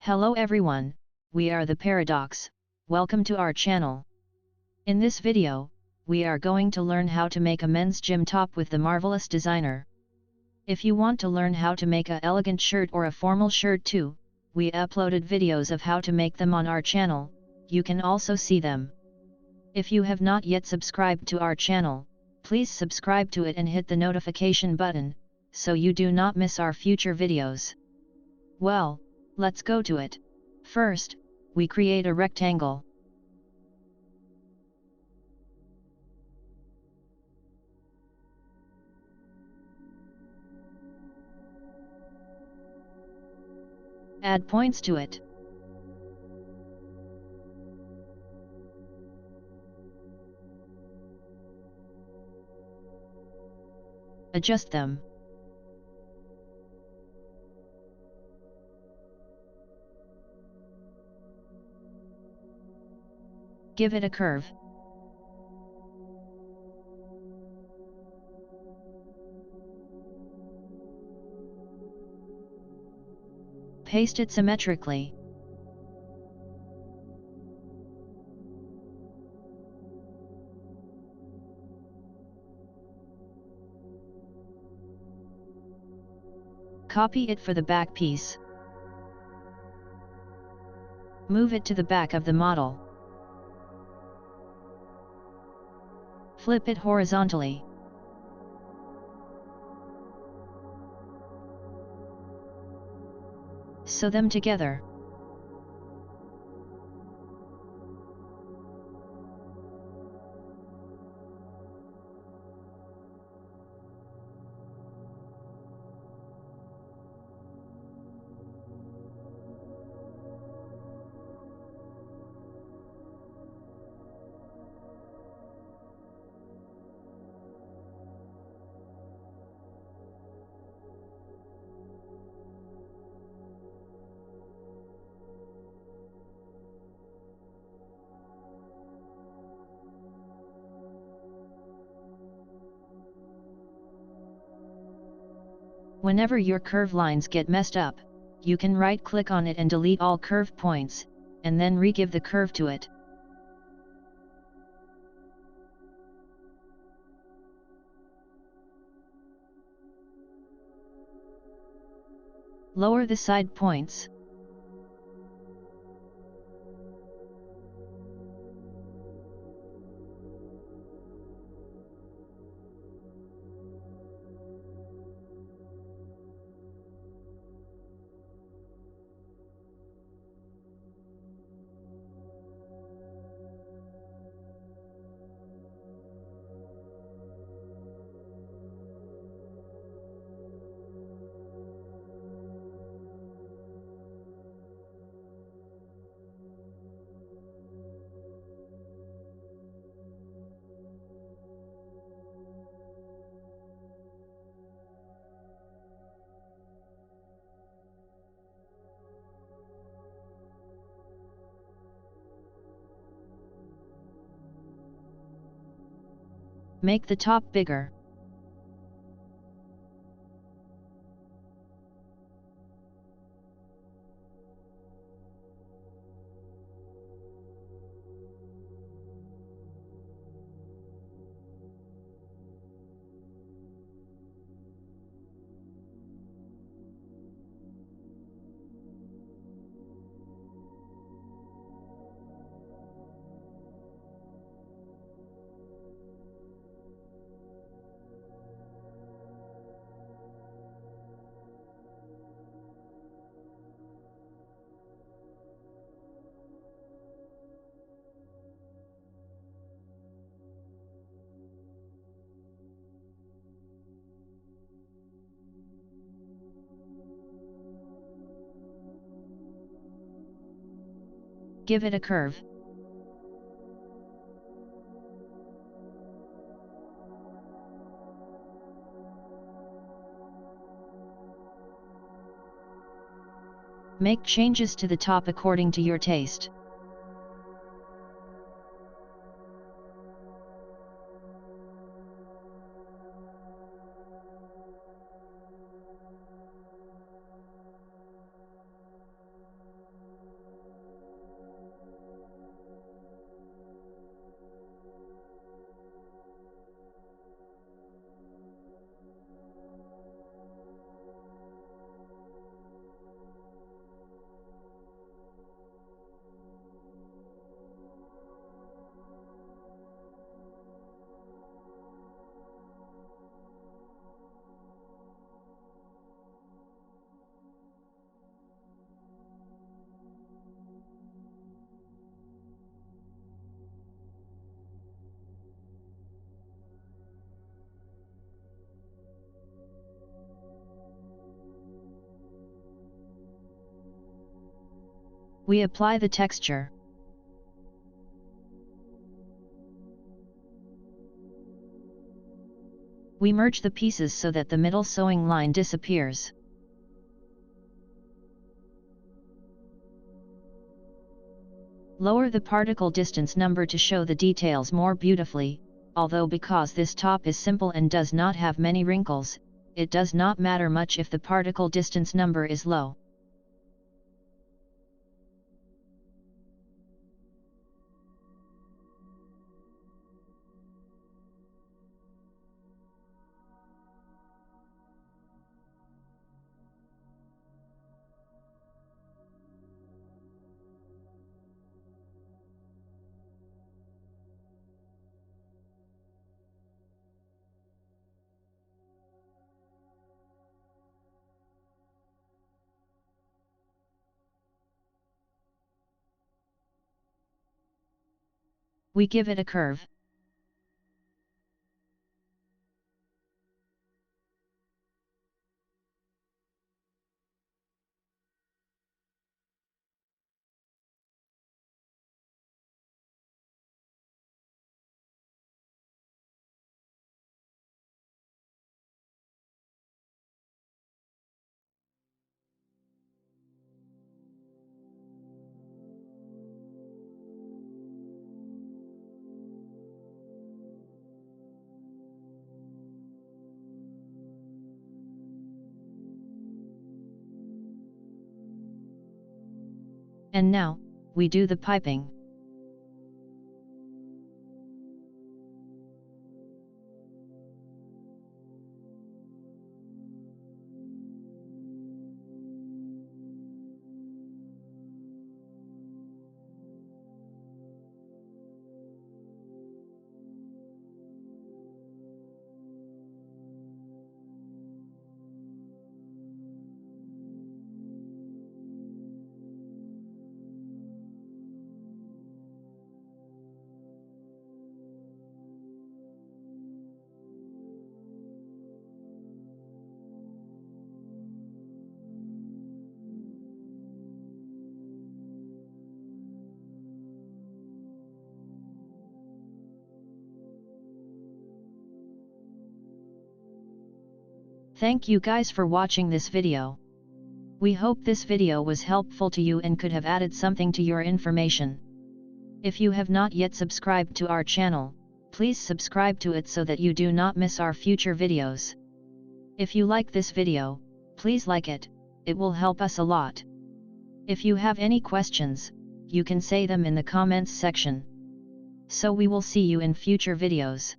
Hello everyone, we are the Paradox, welcome to our channel. In this video, we are going to learn how to make a men's gym top with the marvelous designer. If you want to learn how to make a elegant shirt or a formal shirt too, we uploaded videos of how to make them on our channel, you can also see them. If you have not yet subscribed to our channel, please subscribe to it and hit the notification button, so you do not miss our future videos. Well, let's go to it. First, we create a rectangle. Add points to it. Adjust them. Give it a curve. Paste it symmetrically. Copy it for the back piece. Move it to the back of the model. Flip it horizontally. Sew them together. Whenever your curve lines get messed up, you can right-click on it and delete all curve points, and then re-give the curve to it. Lower the side points. Make the top bigger. Give it a curve. Make changes to the top according to your taste. We apply the texture. We merge the pieces so that the middle sewing line disappears. Lower the particle distance number to show the details more beautifully, although because this top is simple and does not have many wrinkles, it does not matter much if the particle distance number is low. We give it a curve. And now, we do the piping. Thank you guys for watching this video. We hope this video was helpful to you and could have added something to your information. If you have not yet subscribed to our channel, please subscribe to it so that you do not miss our future videos. If you like this video, please like it, it will help us a lot. If you have any questions, you can say them in the comments section. So we will see you in future videos.